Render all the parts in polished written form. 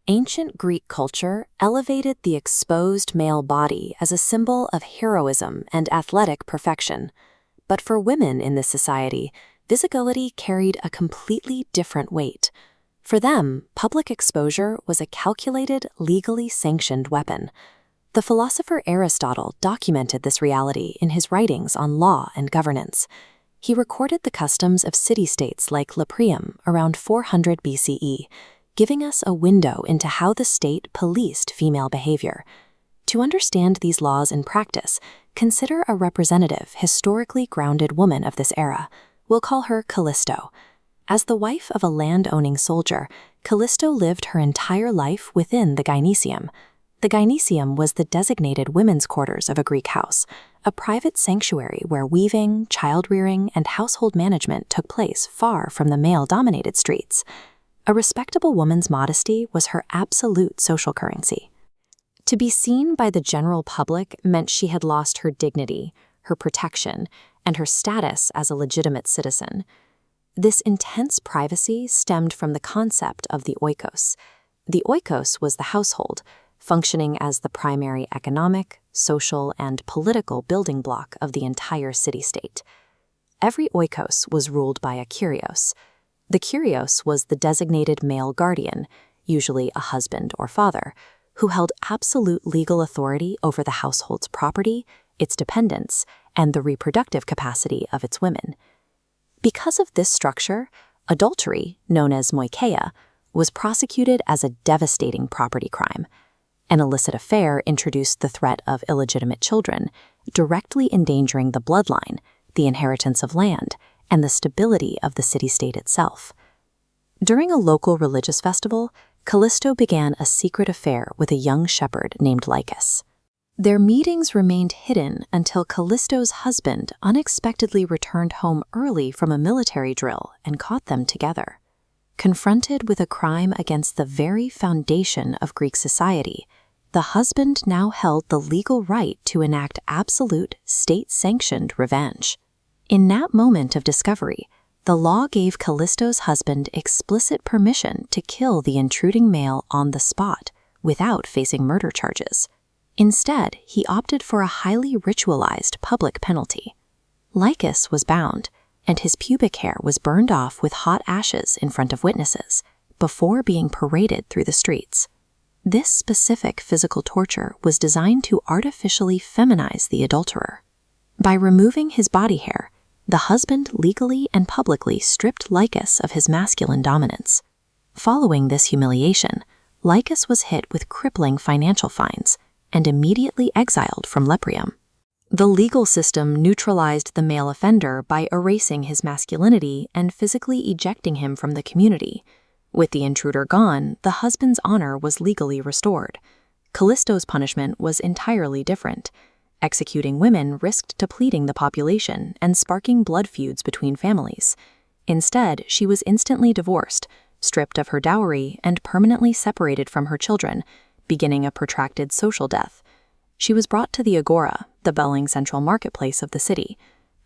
Ancient Greek culture elevated the exposed male body as a symbol of heroism and athletic perfection. But for women in this society, visibility carried a completely different weight. For them, public exposure was a calculated, legally sanctioned weapon. The philosopher Aristotle documented this reality in his writings on law and governance. He recorded the customs of city-states like Lepreum around 400 BCE, giving us a window into how the state policed female behavior. To understand these laws in practice, consider a representative, historically grounded woman of this era. We'll call her Kallisto. As the wife of a land-owning soldier, Kallisto lived her entire life within the gynecium. The gynecium was the designated women's quarters of a Greek house, a private sanctuary where weaving, child-rearing, and household management took place far from the male-dominated streets. A respectable woman's modesty was her absolute social currency. To be seen by the general public meant she had lost her dignity, her protection, and her status as a legitimate citizen. This intense privacy stemmed from the concept of the oikos. The oikos was the household, functioning as the primary economic, social, and political building block of the entire city-state. Every oikos was ruled by a kyrios. The kyrios was the designated male guardian, usually a husband or father, who held absolute legal authority over the household's property, its dependents, and the reproductive capacity of its women. Because of this structure, adultery, known as moikeia, was prosecuted as a devastating property crime. An illicit affair introduced the threat of illegitimate children, directly endangering the bloodline, the inheritance of land, and the stability of the city-state itself. During a local religious festival, Kallisto began a secret affair with a young shepherd named Lycus. Their meetings remained hidden until Kallisto's husband unexpectedly returned home early from a military drill and caught them together. Confronted with a crime against the very foundation of Greek society, the husband now held the legal right to enact absolute, state-sanctioned revenge. In that moment of discovery, the law gave Kallisto's husband explicit permission to kill the intruding male on the spot without facing murder charges. Instead, he opted for a highly ritualized public penalty. Lycus was bound, and his pubic hair was burned off with hot ashes in front of witnesses before being paraded through the streets. This specific physical torture was designed to artificially feminize the adulterer. By removing his body hair, the husband legally and publicly stripped Lycus of his masculine dominance. Following this humiliation, Lycus was hit with crippling financial fines and immediately exiled from Lepreum. The legal system neutralized the male offender by erasing his masculinity and physically ejecting him from the community. With the intruder gone, the husband's honor was legally restored. Kallisto's punishment was entirely different. Executing women risked depleting the population and sparking blood feuds between families. Instead, she was instantly divorced, stripped of her dowry, and permanently separated from her children, beginning a protracted social death. She was brought to the agora, the bustling central marketplace of the city.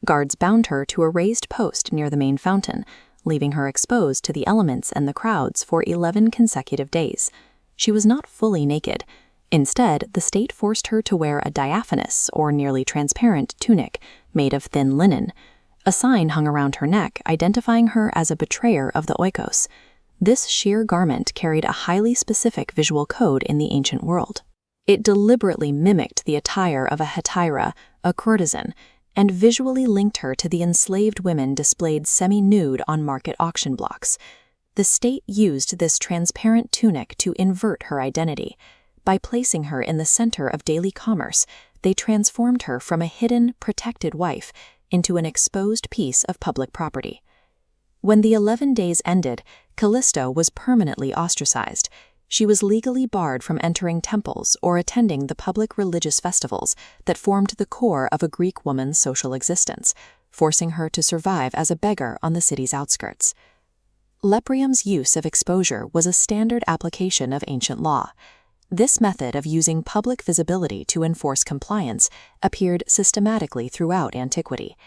Guards bound her to a raised post near the main fountain, leaving her exposed to the elements and the crowds for 11 consecutive days. She was not fully naked. Instead, the state forced her to wear a diaphanous or nearly transparent tunic made of thin linen. A sign hung around her neck identifying her as a betrayer of the oikos. This sheer garment carried a highly specific visual code in the ancient world. It deliberately mimicked the attire of a hetaira, a courtesan, and visually linked her to the enslaved women displayed semi-nude on market auction blocks. The state used this transparent tunic to invert her identity. By placing her in the center of daily commerce, they transformed her from a hidden, protected wife into an exposed piece of public property. When the 11 days ended, Kallisto was permanently ostracized. She was legally barred from entering temples or attending the public religious festivals that formed the core of a Greek woman's social existence, forcing her to survive as a beggar on the city's outskirts. Lepreum's use of exposure was a standard application of ancient law. This method of using public visibility to enforce compliance appeared systematically throughout antiquity.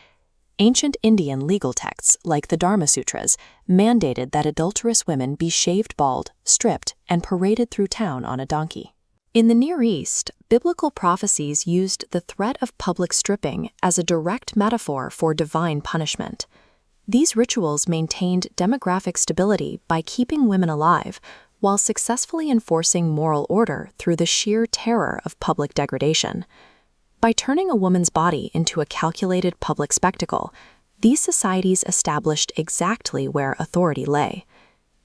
Ancient Indian legal texts, like the Dharma Sutras, mandated that adulterous women be shaved bald, stripped, and paraded through town on a donkey. In the Near East, biblical prophecies used the threat of public stripping as a direct metaphor for divine punishment. These rituals maintained demographic stability by keeping women alive, while successfully enforcing moral order through the sheer terror of public degradation. By turning a woman's body into a calculated public spectacle, these societies established exactly where authority lay.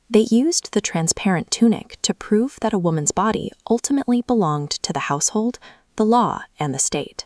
They used the transparent tunic to prove that a woman's body ultimately belonged to the household, the law, and the state.